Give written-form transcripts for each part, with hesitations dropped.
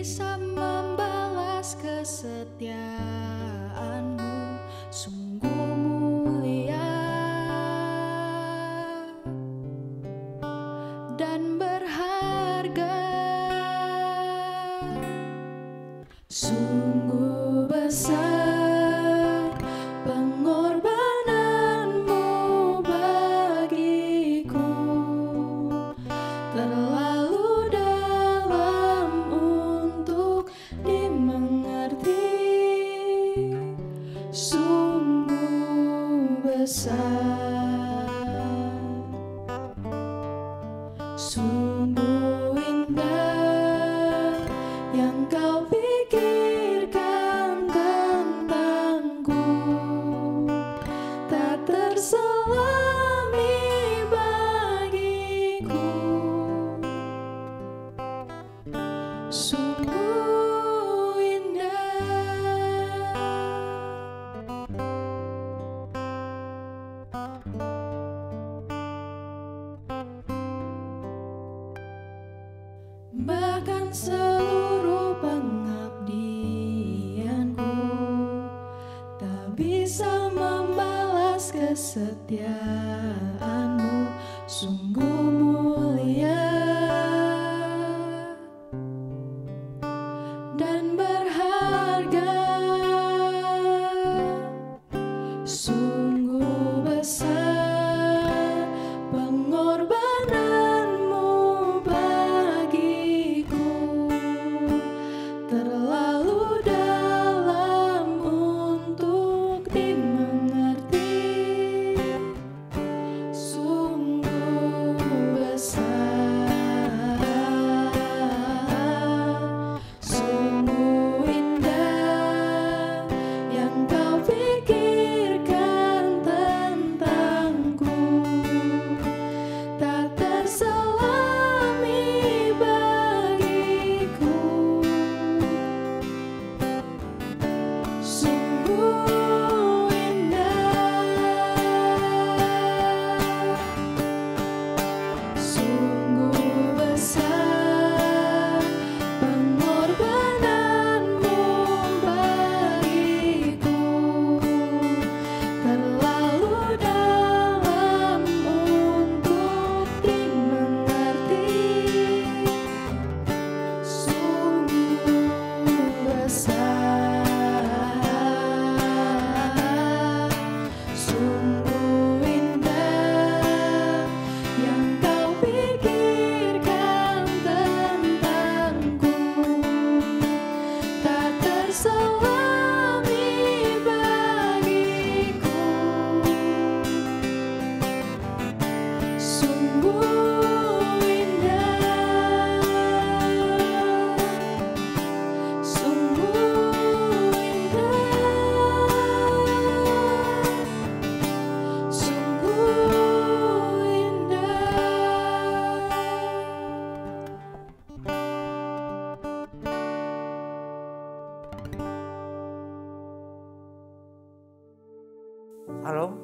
bisa membalas kesetiaanmu, sungguh mulia dan berharga. Sungguh besar pengorbananmu bagiku, terlalu dalam untuk dimengerti. Sungguh besar, sungguh indah yang kau pikirkan tentangku, tak terselami bagiku. Sungguh indah. Bahkan seluruh pengabdianku tak bisa membalas kesetiaanmu, sungguh mulia dan berharga. Sungguh besar pengorbananmu bagiku, terlalu dalam untuk dimengerti. Sungguh besar, sungguh indah yang kau pikirkan tentangku, tak terselami bagiku. Sungguh indah, sungguh besar pengorbananmu bagiku, terlalu dalam untuk dimengerti. Sungguh besar, sungguh indah yang kau pikirkan tentangku, tak terselami bagiku. Sungguh indah, sungguh indah, sungguh indah. Shalom,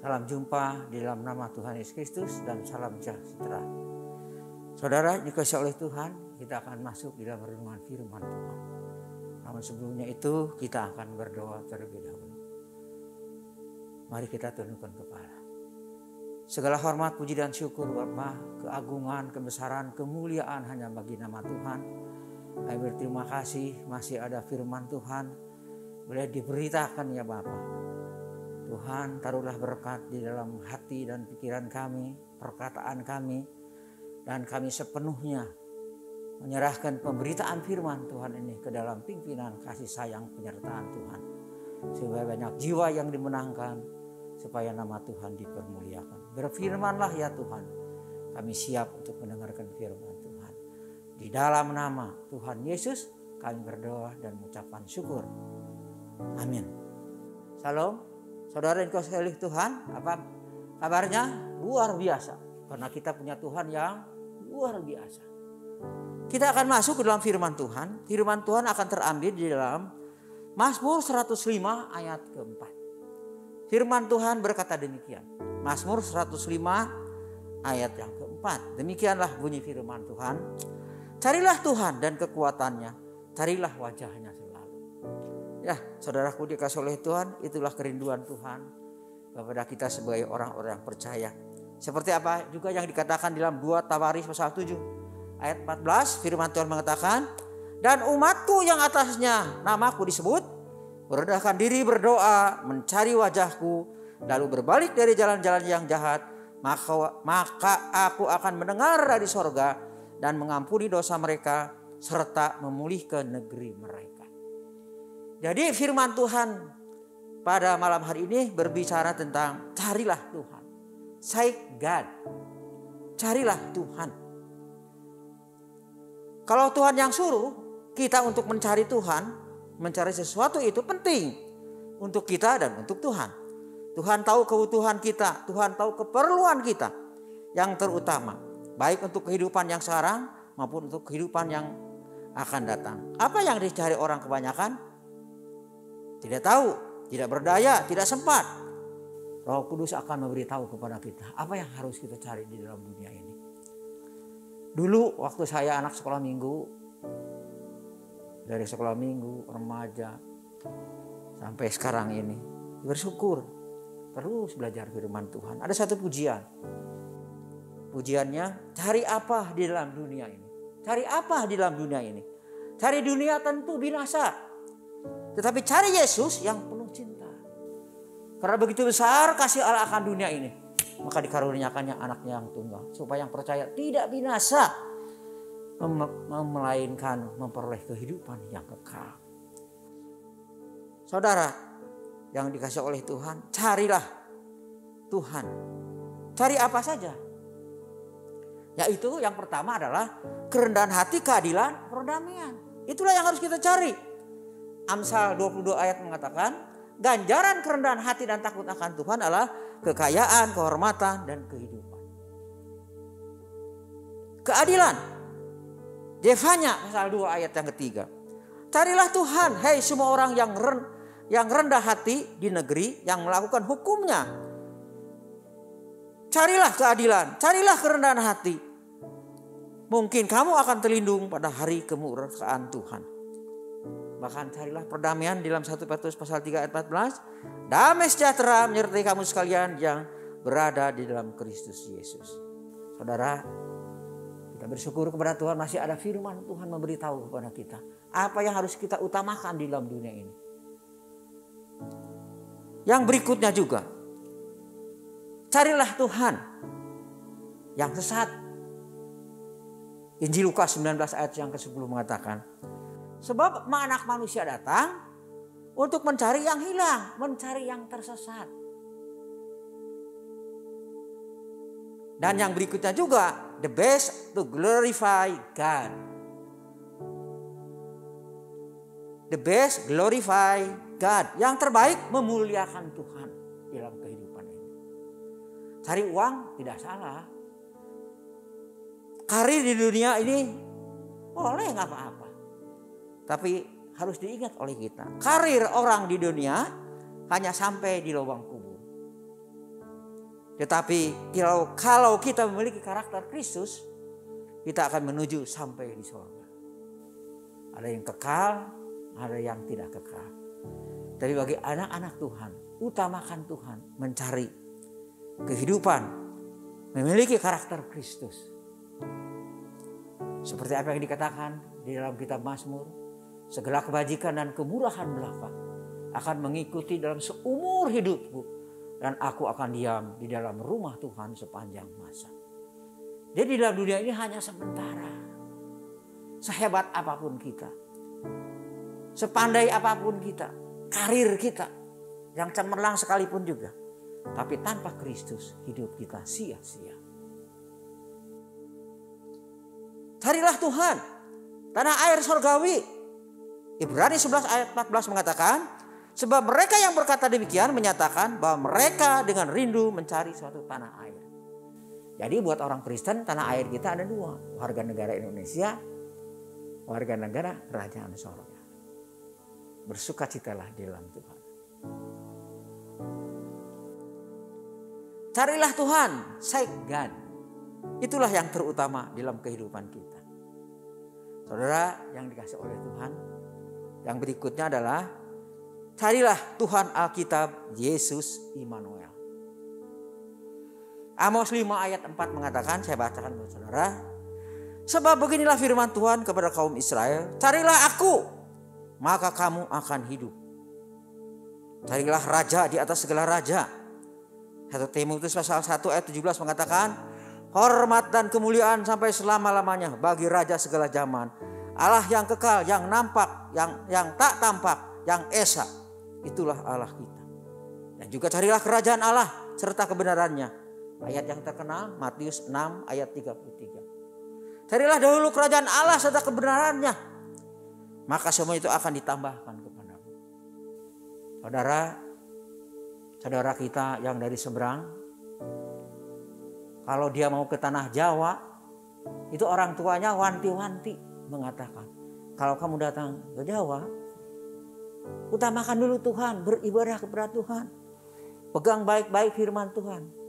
salam jumpa di dalam nama Tuhan Yesus Kristus dan salam sejahtera. Saudara, dikasihi oleh Tuhan, kita akan masuk di dalam renungan firman Tuhan. Namun sebelumnya itu kita akan berdoa terlebih dahulu. Mari kita tundukkan kepala. Segala hormat, puji dan syukur Bapa, keagungan, kebesaran, kemuliaan hanya bagi nama Tuhan. Kami berterima kasih masih ada firman Tuhan boleh diberitakan ya Bapa. Tuhan, taruhlah berkat di dalam hati dan pikiran kami, perkataan kami, dan kami sepenuhnya menyerahkan pemberitaan firman Tuhan ini ke dalam pimpinan kasih sayang penyertaan Tuhan. Supaya banyak jiwa yang dimenangkan, supaya nama Tuhan dipermuliakan. Berfirmanlah ya Tuhan, kami siap untuk mendengarkan firman Tuhan. Di dalam nama Tuhan Yesus kami berdoa dan mengucapkan syukur. Amin. Salam. Saudara yang dikasihi oleh Tuhan, apa kabarnya? Luar biasa. Karena kita punya Tuhan yang luar biasa. Kita akan masuk ke dalam firman Tuhan. Firman Tuhan akan terambil di dalam Mazmur 105 ayat keempat. Firman Tuhan berkata demikian. Mazmur 105 ayat yang keempat. Demikianlah bunyi firman Tuhan. Carilah Tuhan dan kekuatannya. Carilah wajahnya selalu. Ya, saudaraku dikasih oleh Tuhan, itulah kerinduan Tuhan kepada kita sebagai orang-orang yang percaya. Seperti apa juga yang dikatakan dalam 2 Tawaris pasal 7 ayat 14, firman Tuhan mengatakan, dan umatku yang atasnya namaku disebut, merendahkan diri berdoa, mencari wajahku, lalu berbalik dari jalan-jalan yang jahat, maka aku akan mendengar dari sorga dan mengampuni dosa mereka, serta memulihkan negeri mereka. Jadi firman Tuhan pada malam hari ini berbicara tentang carilah Tuhan. Seek God. Carilah Tuhan. Kalau Tuhan yang suruh kita untuk mencari Tuhan, mencari sesuatu itu penting untuk kita dan untuk Tuhan. Tuhan tahu kebutuhan kita, Tuhan tahu keperluan kita yang terutama, baik untuk kehidupan yang sekarang maupun untuk kehidupan yang akan datang. Apa yang dicari orang kebanyakan? Tidak tahu, tidak berdaya, tidak sempat. Roh Kudus akan memberitahu kepada kita apa yang harus kita cari di dalam dunia ini. Dulu waktu saya anak sekolah minggu, dari sekolah minggu, remaja, sampai sekarang ini, bersyukur terus belajar firman Tuhan. Ada satu pujian. Pujiannya, cari apa di dalam dunia ini? Cari apa di dalam dunia ini? Cari dunia tentu binasa. Tetapi cari Yesus yang penuh cinta. Karena begitu besar kasih Allah akan dunia ini, maka dikaruniakannya anaknya yang tunggal. Supaya yang percaya tidak binasa, melainkan memperoleh kehidupan yang kekal. Saudara yang dikasih oleh Tuhan, carilah Tuhan. Cari apa saja. Yaitu yang pertama adalah kerendahan hati, keadilan, perdamaian. Itulah yang harus kita cari. Amsal 22 ayat mengatakan, ganjaran kerendahan hati dan takut akan Tuhan adalah kekayaan, kehormatan, dan kehidupan. Keadilan. Jefanya pasal 2 ayat yang ketiga. Carilah Tuhan, hei semua orang yang rendah hati di negeri, yang melakukan hukumnya. Carilah keadilan, carilah kerendahan hati. Mungkin kamu akan terlindung pada hari kemurkaan Tuhan. Bahkan carilah perdamaian dalam 1 Petrus pasal 3 ayat 14. Damai sejahtera menyertai kamu sekalian yang berada di dalam Kristus Yesus. Saudara, kita bersyukur kepada Tuhan masih ada firman Tuhan memberitahu kepada kita apa yang harus kita utamakan di dalam dunia ini. Yang berikutnya juga, carilah Tuhan yang sesat. Injil Lukas 19 ayat yang ke-10 mengatakan, sebab anak manusia datang untuk mencari yang hilang, mencari yang tersesat. Dan yang berikutnya juga, the best to glorify God. The best glorify God. Yang terbaik memuliakan Tuhan dalam kehidupan ini. Cari uang tidak salah. Karir di dunia ini boleh nggak apa-apa. Tapi harus diingat oleh kita. Karir orang di dunia hanya sampai di lubang kubur. Tetapi kalau kita memiliki karakter Kristus, kita akan menuju sampai di surga. Ada yang kekal, ada yang tidak kekal. Tapi bagi anak-anak Tuhan, utamakan Tuhan, mencari kehidupan, memiliki karakter Kristus. Seperti apa yang dikatakan di dalam kitab Mazmur, segala kebajikan dan kemurahan belaka akan mengikuti dalam seumur hidupku, dan aku akan diam di dalam rumah Tuhan sepanjang masa. Jadi dalam dunia ini hanya sementara. Sehebat apapun kita, sepandai apapun kita, karir kita yang cemerlang sekalipun juga, tapi tanpa Kristus hidup kita sia-sia. Carilah Tuhan, tanah air surgawi. Ibrani 11 ayat 14 mengatakan, sebab mereka yang berkata demikian menyatakan bahwa mereka dengan rindu mencari suatu tanah air. Jadi buat orang Kristen, tanah air kita ada dua, warga negara Indonesia, warga negara kerajaan surga. Bersukacitalah di dalam Tuhan. Carilah Tuhan, seek God. Itulah yang terutama dalam kehidupan kita. Saudara yang dikasih oleh Tuhan, yang berikutnya adalah carilah Tuhan Alkitab Yesus Immanuel. Amos 5 ayat 4 mengatakan, saya bacakan buat saudara. Sebab beginilah firman Tuhan kepada kaum Israel, carilah aku, maka kamu akan hidup. Carilah raja di atas segala raja. 1 Timotius pasal 1 ayat 17 mengatakan, hormat dan kemuliaan sampai selama-lamanya bagi raja segala zaman. Allah yang kekal, yang nampak, yang tak tampak, yang esa. Itulah Allah kita. Dan juga carilah kerajaan Allah serta kebenarannya. Ayat yang terkenal Matius 6 ayat 33. Carilah dahulu kerajaan Allah serta kebenarannya, maka semua itu akan ditambahkan kepadamu. Saudara kita yang dari seberang, kalau dia mau ke tanah Jawa, itu orang tuanya wanti-wanti mengatakan, kalau kamu datang ke Jawa, utamakan dulu Tuhan, beribadah kepada Tuhan, pegang baik-baik firman Tuhan.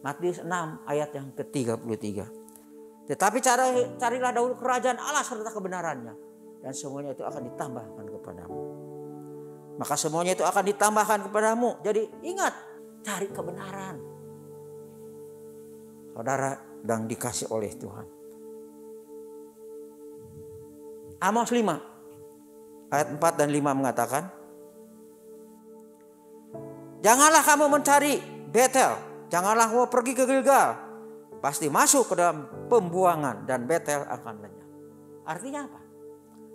Matius 6 ayat yang ke-33. Tetapi carilah dahulu kerajaan Allah serta kebenarannya, dan semuanya itu akan ditambahkan kepadamu. Maka semuanya itu akan ditambahkan kepadamu. Jadi ingat, cari kebenaran. Saudara yang dikasih oleh Tuhan. Amos 5 ayat 4 dan 5 mengatakan, janganlah kamu mencari Betel, janganlah kamu pergi ke Gilgal, pasti masuk ke dalam pembuangan dan Betel akan lenyap. Artinya apa?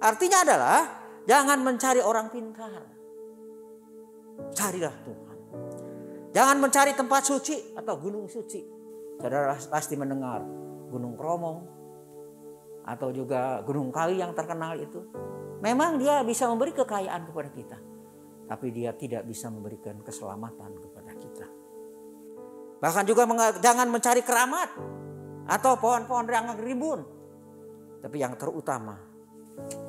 Artinya adalah jangan mencari orang pintar, carilah Tuhan. Jangan mencari tempat suci atau gunung suci. Saudara pasti mendengar Gunung Bromo atau juga Gunung Kawi yang terkenal itu. Memang dia bisa memberi kekayaan kepada kita, tapi dia tidak bisa memberikan keselamatan kepada kita. Bahkan juga jangan mencari keramat atau pohon-pohon yang rimbun. Tapi yang terutama,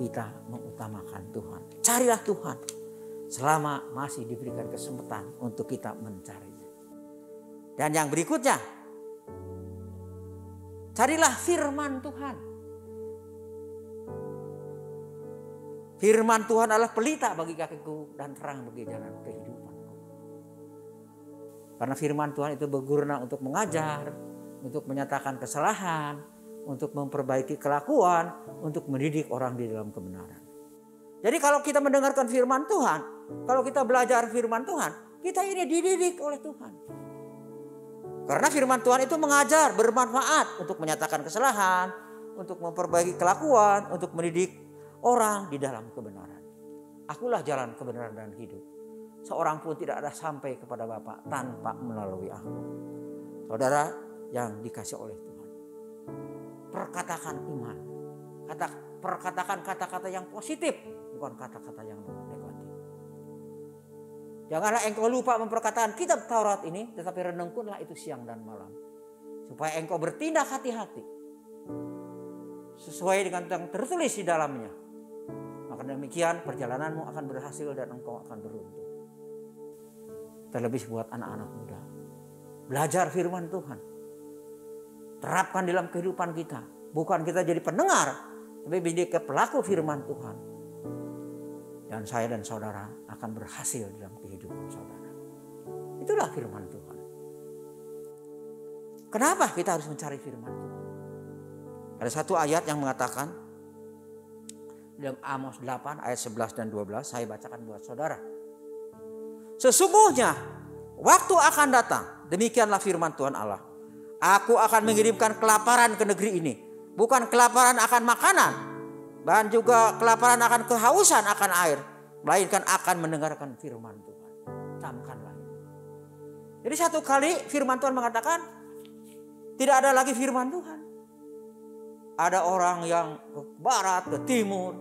kita mengutamakan Tuhan. Carilah Tuhan selama masih diberikan kesempatan untuk kita mencarinya. Dan yang berikutnya, carilah firman Tuhan. Firman Tuhan adalah pelita bagi kakiku dan terang bagi jalan kehidupanku. Karena firman Tuhan itu berguna untuk mengajar, untuk menyatakan kesalahan, untuk memperbaiki kelakuan, untuk mendidik orang di dalam kebenaran. Jadi kalau kita mendengarkan firman Tuhan, kalau kita belajar firman Tuhan, kita ini dididik oleh Tuhan. Karena firman Tuhan itu mengajar, bermanfaat untuk menyatakan kesalahan, untuk memperbaiki kelakuan, untuk mendidik orang di dalam kebenaran. Akulah jalan kebenaran dan hidup. Seorang pun tidak ada sampai kepada Bapa tanpa melalui aku. Saudara yang dikasih oleh Tuhan, perkatakan iman. Perkatakan kata-kata yang positif, bukan kata-kata yang negatif. Janganlah engkau lupa memperkatakan kitab Taurat ini, tetapi renungkanlah itu siang dan malam, supaya engkau bertindak hati-hati sesuai dengan yang tertulis di dalamnya. Maka demikian perjalananmu akan berhasil dan engkau akan beruntung. Terlebih buat anak-anak muda, belajar firman Tuhan, terapkan dalam kehidupan kita. Bukan kita jadi pendengar, tapi menjadi pelaku firman Tuhan. Dan saya dan saudara akan berhasil dalam kehidupan saudara. Itulah firman Tuhan. Kenapa kita harus mencari firman Tuhan? Ada satu ayat yang mengatakan dalam Amos 8 ayat 11 dan 12, saya bacakan buat saudara. Sesungguhnya waktu akan datang, demikianlah firman Tuhan Allah. Aku akan mengirimkan kelaparan ke negeri ini. Bukan kelaparan akan makanan, dan juga kelaparan akan kehausan akan air, melainkan akan mendengarkan firman Tuhan. Camkanlah. Jadi satu kali firman Tuhan mengatakan tidak ada lagi firman Tuhan. Ada orang yang ke barat, ke timur,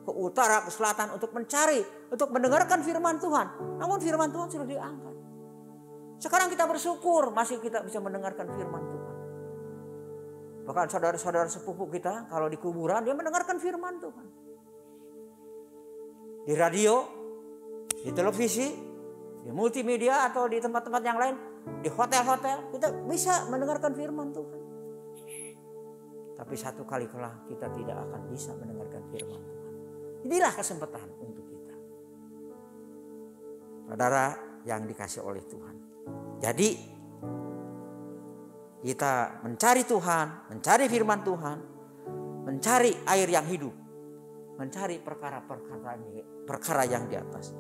ke utara, ke selatan untuk mencari, untuk mendengarkan firman Tuhan. Namun firman Tuhan sudah diangkat. Sekarang kita bersyukur masih kita bisa mendengarkan firman Tuhan. Bahkan saudara-saudara sepupu kita kalau di kuburan dia mendengarkan firman Tuhan. Di radio, di televisi, di multimedia atau di tempat-tempat yang lain, di hotel-hotel kita bisa mendengarkan firman Tuhan. Tapi satu kali kelak kita tidak akan bisa mendengarkan firman Tuhan. Inilah kesempatan untuk kita. Saudara yang dikasih oleh Tuhan. Jadi kita mencari Tuhan, mencari firman Tuhan, mencari air yang hidup, mencari perkara yang di atas.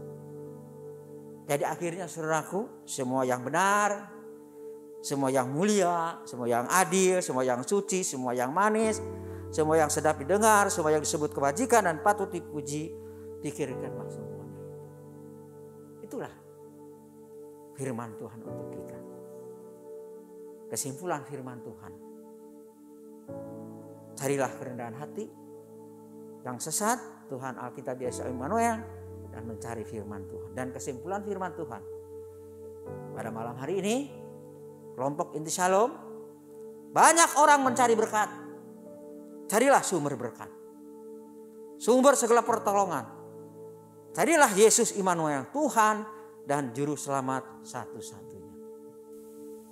Jadi akhirnya saudaraku, semua yang benar, semua yang mulia, semua yang adil, semua yang suci, semua yang manis, semua yang sedap didengar, semua yang disebut kebajikan dan patut dipuji, pikirkanlah semuanya. Itulah firman Tuhan untuk kita. Kesimpulan firman Tuhan. Carilah kerendahan hati. Yang sesat, Tuhan Alkitab Yesus Immanuel, dan mencari firman Tuhan. Dan kesimpulan firman Tuhan. Pada malam hari ini, kelompok Inti Shalom, banyak orang mencari berkat. Carilah sumber berkat. Sumber segala pertolongan. Carilah Yesus Immanuel, Tuhan dan Juru Selamat satu-satunya.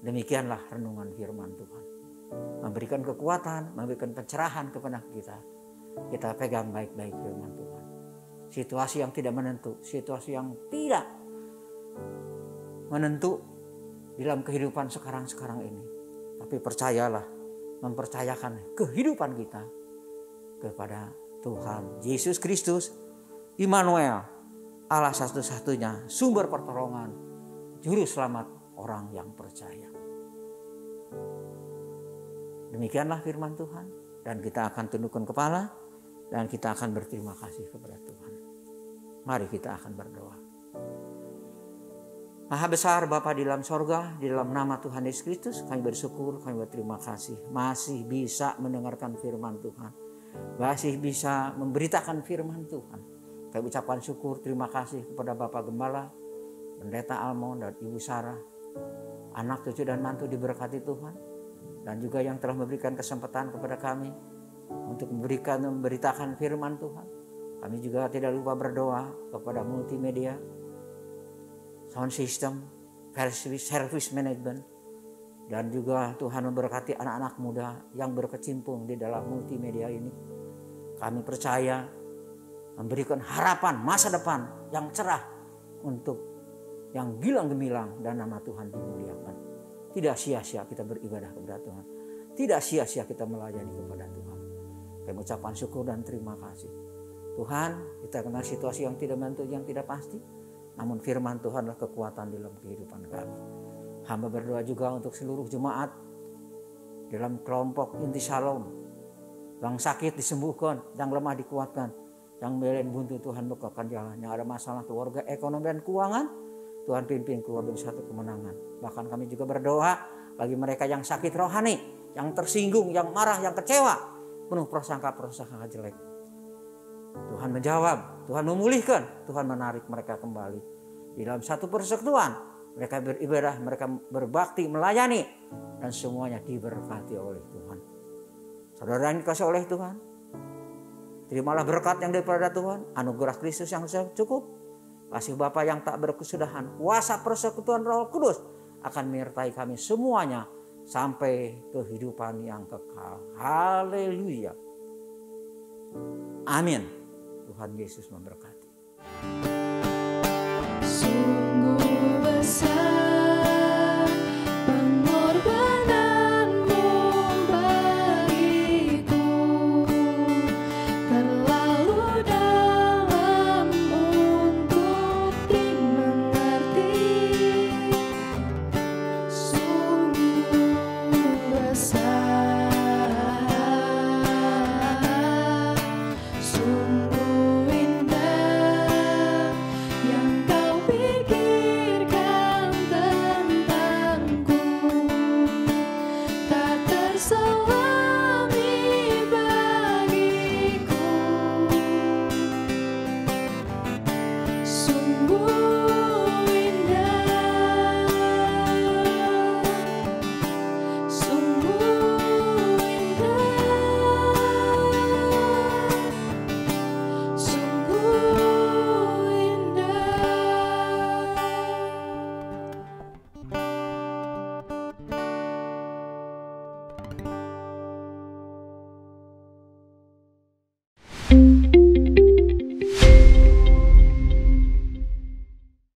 Demikianlah renungan firman Tuhan. Memberikan kekuatan, memberikan pencerahan kepada kita. Kita pegang baik-baik firman Tuhan. Situasi yang tidak menentu, situasi yang tidak menentu dalam kehidupan sekarang ini. Tapi percayalah, mempercayakan kehidupan kita kepada Tuhan Yesus Kristus, Immanuel, Allah satu-satunya, sumber pertolongan, Juru Selamat orang yang percaya. Demikianlah firman Tuhan, dan kita akan tundukkan kepala dan kita akan berterima kasih kepada Tuhan. Mari kita akan berdoa. Maha besar Bapa di dalam sorga, di dalam nama Tuhan Yesus Kristus, kami bersyukur, kami berterima kasih. Masih bisa mendengarkan firman Tuhan. Masih bisa memberitakan firman Tuhan. Kami ucapkan syukur, terima kasih kepada Bapak Gembala, Pendeta Almon dan Ibu Sarah. Anak, cucu dan mantu diberkati Tuhan. Dan juga yang telah memberikan kesempatan kepada kami untuk memberitakan firman Tuhan. Kami juga tidak lupa berdoa kepada multimedia, sound system, service management, dan juga Tuhan memberkati anak-anak muda yang berkecimpung di dalam multimedia ini. Kami percaya memberikan harapan masa depan yang cerah untuk yang gilang gemilang dan nama Tuhan dimuliakan. Tidak sia-sia kita beribadah kepada Tuhan. Tidak sia-sia kita melayani kepada Tuhan. Kami ucapkan syukur dan terima kasih. Tuhan, kita kenal situasi yang tidak menentu, yang tidak pasti. Namun firman Tuhanlah kekuatan dalam kehidupan kami. Hamba berdoa juga untuk seluruh jemaat dalam kelompok Inti Shalom. Yang sakit disembuhkan, yang lemah dikuatkan, yang belen buntu Tuhan bukakan jalan. Yang ada masalah keluarga, ekonomi dan keuangan, Tuhan pimpin keluar dari satu kemenangan. Bahkan kami juga berdoa bagi mereka yang sakit rohani, yang tersinggung, yang marah, yang kecewa, penuh prasangka-prasangka jelek. Tuhan menjawab, Tuhan memulihkan, Tuhan menarik mereka kembali. Di dalam satu persekutuan, mereka beribadah, mereka berbakti, melayani, dan semuanya diberkati oleh Tuhan. Saudara yang dikasih oleh Tuhan, terimalah berkat yang daripada Tuhan, anugerah Kristus yang cukup, kasih Bapa yang tak berkesudahan, kuasa persekutuan Roh Kudus akan menyertai kami semuanya sampai kehidupan yang kekal. Haleluya. Amin. Tuhan Yesus memberkati.